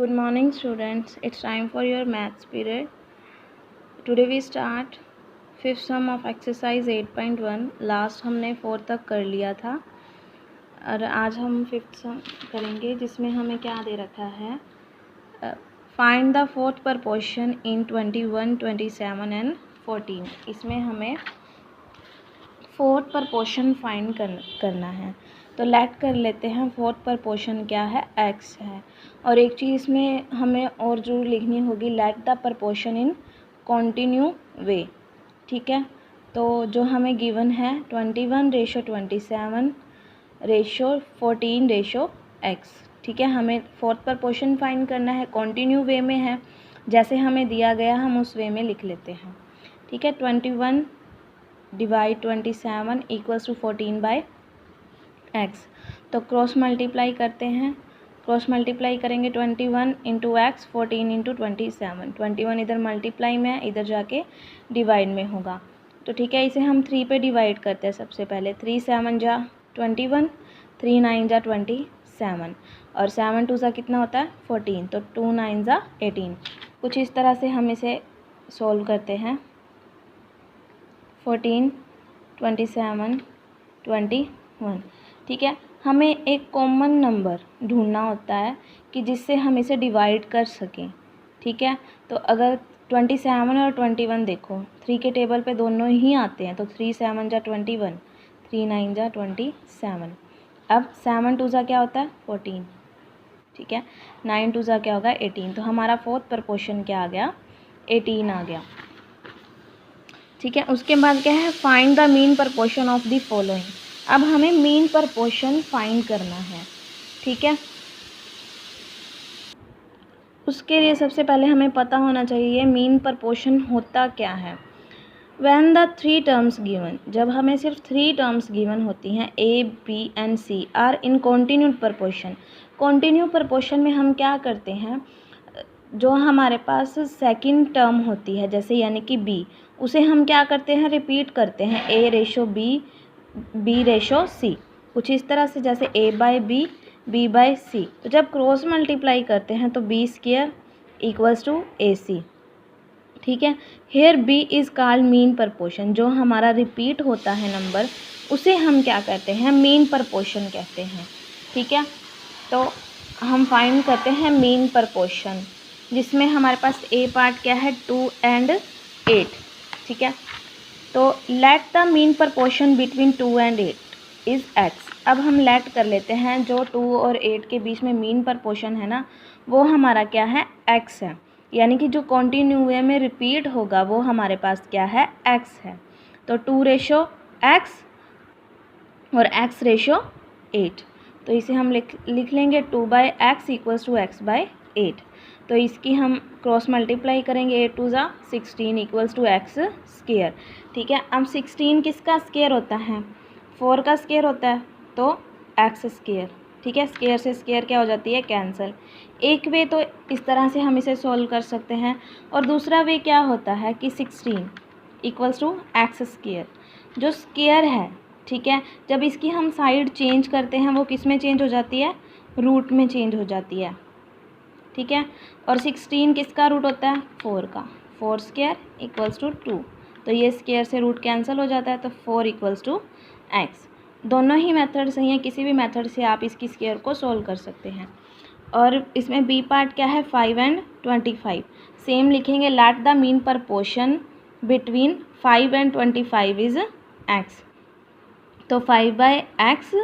Good morning students, it's time for your maths period. Today we start fifth sum of exercise 8.1. Last हमने 4 तक कर लिया था और आज हम फिफ्थ सम करेंगे जिसमें हमें क्या दे रखा है, find the fourth proportion in 21, 27 and 14. इसमें हमें फोर्थ प्रपोर्शन फाइंड करना है। तो लेट कर लेते हैं फोर्थ प्रपोर्शन क्या है, x है। और एक चीज़ में हमें और जो लिखनी होगी, let the proportion in continue way. ठीक है, तो जो हमें गिवन है 21:27 रेशो 14 रेशो x। ठीक है, हमें फोर्थ प्रपोर्शन फाइंड करना है, कॉन्टिन्यू वे में है, जैसे हमें दिया गया हम उस वे में लिख लेते हैं। ठीक है, 21 डिवाइड 27 इक्वल्स टू 14/x। तो क्रॉस मल्टीप्लाई करते हैं, क्रॉस मल्टीप्लाई करेंगे 21 इंटू एक्स 14 इंटू 27। 21 इधर मल्टीप्लाई में है, इधर जाके डिवाइड में होगा। तो ठीक है, इसे हम 3 पे डिवाइड करते हैं। सबसे पहले 3 7 जा 21, 3 9 जा 27 और 7 2 सा कितना होता है 14, तो 2 9 जा 18। कुछ इस तरह से हम इसे सॉल्व करते हैं। 14 27 21। ठीक है, हमें एक कॉमन नंबर ढूंढना होता है कि जिससे हम इसे डिवाइड कर सकें। ठीक है, तो अगर 27 और 21 देखो, 3 के टेबल पे दोनों ही आते हैं, तो 3 7 जा 21, 3 9 जा 27। अब 7 2 सा क्या होता है 14। ठीक है, 9 2 सा क्या होगा 18। तो हमारा फोर्थ प्रपोर्शन क्या आ गया, 18 आ गया। ठीक है, उसके बाद क्या है, find the mean proportion of the following. अब हमें मीन प्रपोर्शन फाइंड करना है। ठीक है, उसके लिए सबसे पहले हमें पता होना चाहिए मीन प्रपोर्शन होता क्या है। व्हेन द 3 टर्म्स गिवन, जब हमें सिर्फ 3 टर्म्स गिवन होती हैं, A B and C are in continued proportion. Continue proportion में हम क्या करते हैं, जो हमारे पास सेकंड टर्म होती है, जैसे यानी कि बी, उसे हम क्या करते हैं, रिपीट करते हैं, A ratio B, B ratio C. कुछ इस तरह से, जैसे A by B, B by C. तो जब क्रॉस मल्टीप्लाई करते हैं तो B square equals to A C. ठीक है, here B is called mean proportion. जो हमारा रिपीट होता है नंबर, उसे हम क्या कहते हैं, मीन प्रपोर्शन कहते हैं। ठीक है, तो हम फाइंड करते हैं मीन प्रपोर्शन, जिसमें हमारे पास ए पार्ट क्या है 2 एंड 8। ठीक है, तो let the mean proportion between 2 and 8 is x। अब हम लेट कर लेते हैं, जो 2 और 8 के बीच में मीन प्रपोर्शन है ना, वो हमारा क्या है x है। यानी कि जो कॉन्टिन्यू वे में रिपीट होगा वो हमारे पास क्या है x है। तो 2 रेशो x और x रेशो 8। तो इसे हम लिख लेंगे 2/x इक्वल्स टू x/8। तो इसकी हम क्रॉस मल्टीप्लाई करेंगे, 8 2 ज़ा 16 इक्वल्स टू x स्क्वायर। ठीक है, अब 16 किसका स्क्वायर होता है, 4 का स्क्वायर होता है, तो x स्क्वायर। ठीक है, स्क्वायर से स्क्वायर क्या हो जाती है, कैंसिल। एक वे तो इस तरह से हम इसे सॉल्व कर सकते हैं, और दूसरा वे क्या होता है कि 16 इक्वल्स टू x स्क्वायर, जो स्क्वायर है। ठीक है, जब इसकी हम साइड चेंज करते हैं, वो किस में चेंज हो जाती है, रूट में चेंज हो जाती है। ठीक है, और 16 किसका रूट होता है, 4 का, 4 स्क्वायर इक्वल्स टू 2। तो ये स्क्वायर से रूट कैंसिल हो जाता है, तो 4 इक्वल्स टू x। दोनों ही मेथड सही हैं, किसी भी मेथड से आप इसकी स्क्वायर को सॉल्व कर सकते हैं। और इसमें बी पार्ट क्या है 5 एंड 25। सेम लिखेंगे, let the mean proportion between 5 and 25 is x। तो 5/x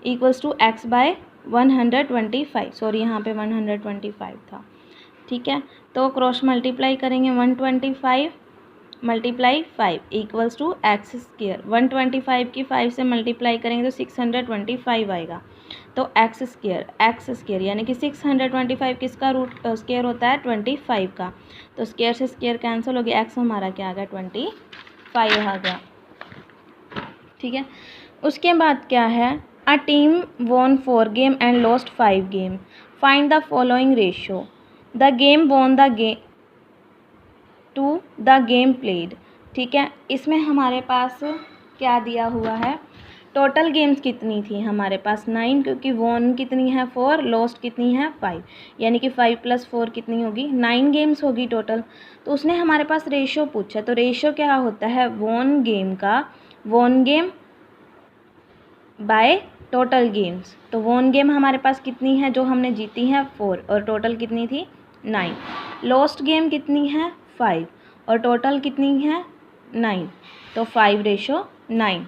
equals to x/125। Sorry, यहाँ पे 125 था। ठीक है, तो क्रॉस मल्टीप्लाई करेंगे, 125 multiply 5 equals to x square. 125 की 5 से मल्टीप्लाई करेंगे तो 625 आएगा। तो x स्क्वायर यानी कि 625 किसका रूट स्क्वायर होता है 25 का। तो स्क्वायर से स्क्वायर कैंसिल हो गया, x हमारा क्या आ गया 25 आ गया। ठीक है, उसके बाद क्या है, a team won 4 game and lost 5 game. Find the following ratio. The game won the game to the game played. ठीक है, इसमें हमारे पास क्या दिया हुआ है, टोटल गेम्स कितनी थी हमारे पास 9, क्योंकि वॉन कितनी है 4, लॉस्ट कितनी है 5, यानी कि 5 + 4 कितनी होगी 9 गेम्स होगी टोटल। तो उसने हमारे पास रेशो पूछा, तो रेशो क्या होता है वॉन गेम का, won game by total games. तो वॉन गेम हमारे पास कितनी है जो हमने जीती है 4 और टोटल कितनी थी 9। लॉस्ट गेम कितनी है 5 और टोटल कितनी है 9, तो 5:9।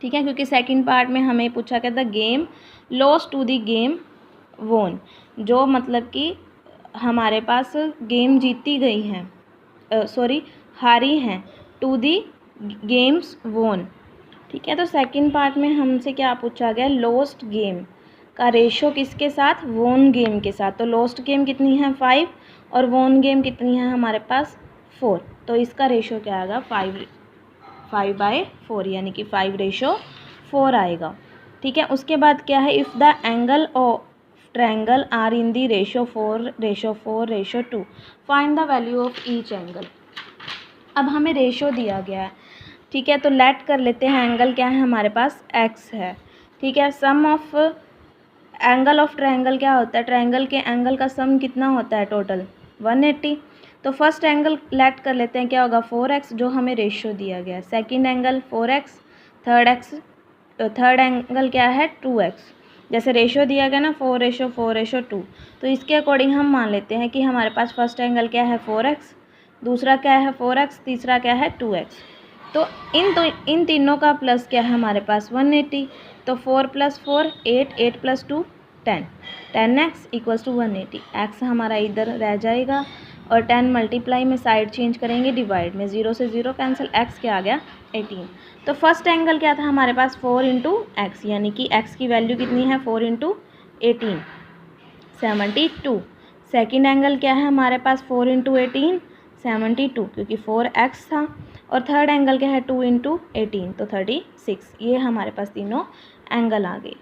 ठीक है, क्योंकि सेकंड पार्ट में हमें पूछा क्या था game lost to the game won, जो मतलब कि हमारे पास गेम जीती गई हैं सॉरी हारी हैं टू द गेम्स वोन। ठीक है, तो सेकंड पार्ट में हमसे क्या पूछा गया लॉस्ट गेम का रेशो किसके साथ वोन गेम के साथ। तो लॉस्ट गेम कितनी है 5 और वोन गेम कितनी है हमारे पास 4, तो इसका रेशो क्या आएगा 5/4, यानी कि 5:4 आएगा। ठीक है, उसके बाद क्या है if the angle of triangle are in the ratio 4:4:2 find the value of each angle. अब हमें रेशो दिया गया है, ठीक है, तो लेट कर लेते हैं एंगल क्या है हमारे पास x है। ठीक है, सम ऑफ एंगल ऑफ ट्रायंगल क्या होता है, ट्रायंगल के एंगल का सम कितना होता है टोटल 180। तो फर्स्ट एंगल लेट कर लेते हैं क्या होगा 4x जो हमें रेशियो दिया गया है, second angle 4x, third angle क्या है 2x। जैसे रेशियो दिया गया ना 4:4:2, तो इसके अकॉर्डिंग हम मान लेते हैं कि हमारे पास फर्स्ट एंगल क्या है 4x, दूसरा क्या है 4x, तीसरा क्या है 2x। तो इन तीनों का प्लस क्या है हमारे पास 180। तो 4 + 4 8, 8 + 2 10, 10x = 180। x हमारा इधर रह जाएगा और 10 मल्टीप्लाई में साइड चेंज करेंगे, डिवाइड में 0 से 0 कैंसिल, x क्या आ गया 18। तो फर्स्ट एंगल क्या था हमारे पास 4 × x, यानी कि x की वैल्यू कितनी है 4 × 18 72। सेकेंड एंगल क्या है हमारे पास 4 × 18 72, क्योंकि 4x था। और थर्ड एंगल क्या है 2 × 18, तो 36। ये हमारे पास तीनों एंगल आ गए।